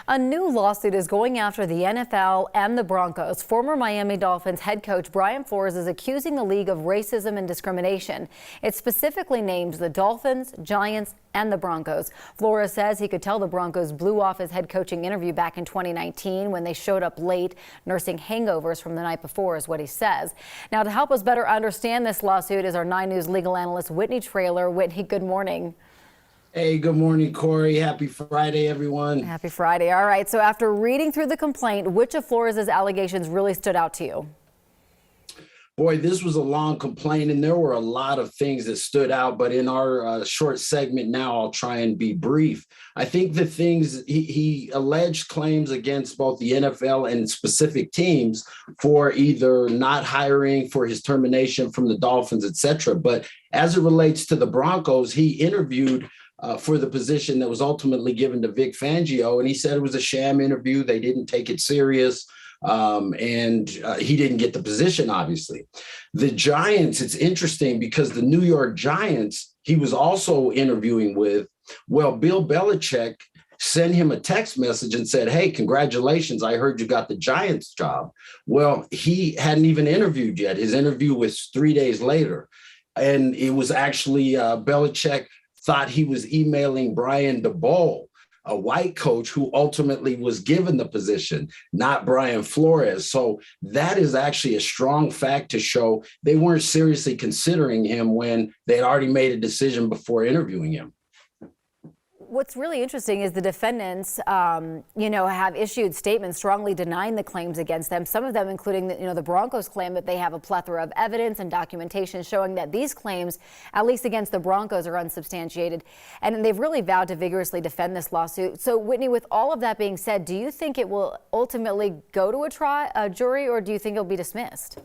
A new lawsuit is going after the NFL and the Broncos. Former Miami Dolphins head coach Brian Flores is accusing the league of racism and discrimination. It specifically names the Dolphins, Giants, and the Broncos. Flores says he could tell the Broncos blew off his head coaching interview back in 2019 when they showed up late, nursing hangovers from the night before, is what he says. Now, to help us better understand this lawsuit is our 9 News legal analyst, Whitney Traylor. Whitney, good morning. Hey, good morning, Corey. Happy Friday, everyone. Happy Friday. All right. So after reading through the complaint, which of Flores' allegations really stood out to you? Boy, this was a long complaint, and there were a lot of things that stood out. But in our short segment now, I'll try and be brief. I think the things he alleged claims against both the NFL and specific teams for either not hiring, for his termination from the Dolphins, et cetera. But as it relates to the Broncos, he interviewed for the position that was ultimately given to Vic Fangio. And he said it was a sham interview. They didn't take it serious. And he didn't get the position, obviously. The Giants, it's interesting because the New York Giants, he was also interviewing with, well, Bill Belichick sent him a text message and said, hey, congratulations, I heard you got the Giants job. Well, he hadn't even interviewed yet. His interview was 3 days later. And it was actually Belichick thought he was emailing Brian DeBoer, a white coach who ultimately was given the position, not Brian Flores. So that is actually a strong fact to show they weren't seriously considering him when they'd already made a decision before interviewing him. What's really interesting is the defendants, have issued statements strongly denying the claims against them. Some of them, including the Broncos, claim that they have a plethora of evidence and documentation showing that these claims, at least against the Broncos, are unsubstantiated. And they've really vowed to vigorously defend this lawsuit. So, Whitney, with all of that being said, do you think it will ultimately go to a jury, or do you think it'll be dismissed?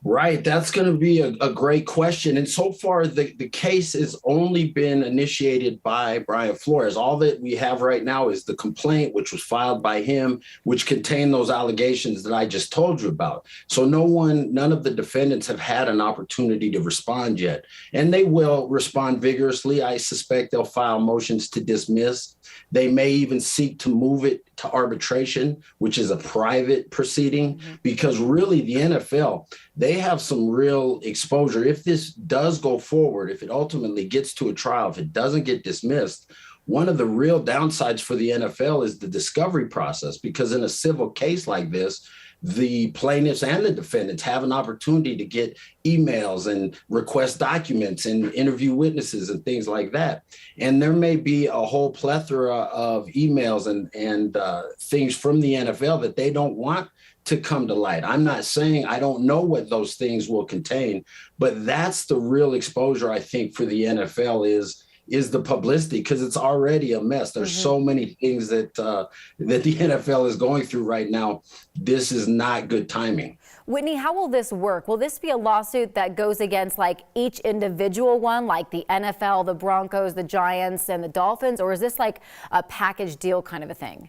Right. That's going to be a great question. And so far, the case has only been initiated by Brian Flores. All that we have right now is the complaint, which was filed by him, which contained those allegations that I just told you about. So none of the defendants have had an opportunity to respond yet. And they will respond vigorously. I suspect they'll file motions to dismiss. They may even seek to move it to arbitration, which is a private proceeding, because really the NFL, they have some real exposure. If this does go forward, if it ultimately gets to a trial, if it doesn't get dismissed, one of the real downsides for the NFL is the discovery process, because in a civil case like this, the plaintiffs and the defendants have an opportunity to get emails and request documents and interview witnesses and things like that. And there may be a whole plethora of emails and things from the NFL that they don't want to come to light. I'm not saying I don't know what those things will contain, but that's the real exposure, I think, for the NFL is the publicity, because it's already a mess. There's so many things that the NFL is going through right now. This is not good timing. Whitney, how will this work? Will this be a lawsuit that goes against like each individual one, like the NFL, the Broncos, the Giants, and the Dolphins, or is this like a package deal kind of a thing?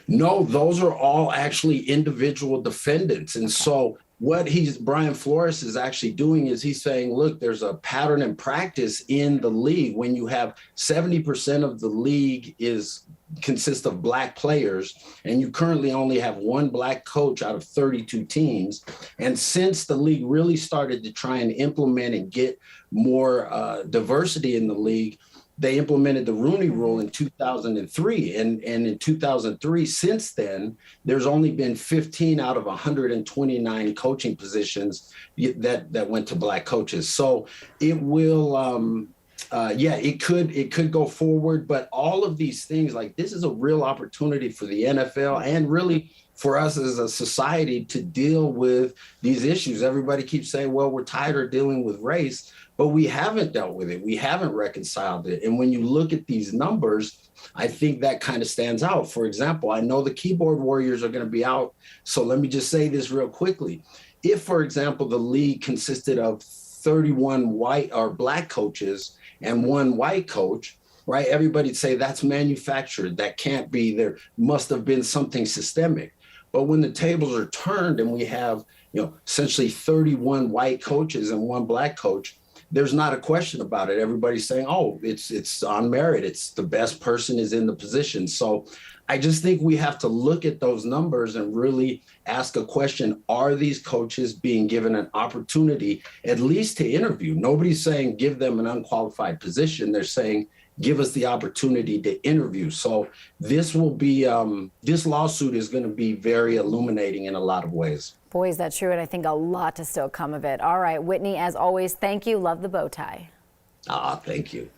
No, those are all actually individual defendants. And so what Brian Flores is actually doing is he's saying, look, there's a pattern and practice in the league when you have 70% of the league consists of black players, and you currently only have one black coach out of 32 teams. And since the league really started to try and implement and get more diversity in the league, they implemented the Rooney Rule in 2003. And in 2003, since then, there's only been 15 out of 129 coaching positions that went to black coaches. So it will, it could go forward. But all of these things, like this is a real opportunity for the NFL and really for us as a society to deal with these issues. Everybody keeps saying, well, we're tired of dealing with race, but we haven't dealt with it. We haven't reconciled it. And when you look at these numbers, I think that kind of stands out. For example, I know the keyboard warriors are going to be out. So let me just say this real quickly. If, for example, the league consisted of 31 white or black coaches and one white coach, right? Everybody'd say that's manufactured. That can't be. There must have been something systemic. But when the tables are turned and we have, essentially 31 white coaches and one black coach, there's not a question about it. Everybody's saying, oh, it's on merit. It's the best person is in the position. So I just think we have to look at those numbers and really ask a question. Are these coaches being given an opportunity at least to interview? Nobody's saying give them an unqualified position. They're saying give us the opportunity to interview. So this will be, this lawsuit is going to be very illuminating in a lot of ways. Boy, is that true, and I think a lot to still come of it. All right, Whitney, as always, thank you. Love the bow tie. Ah, thank you.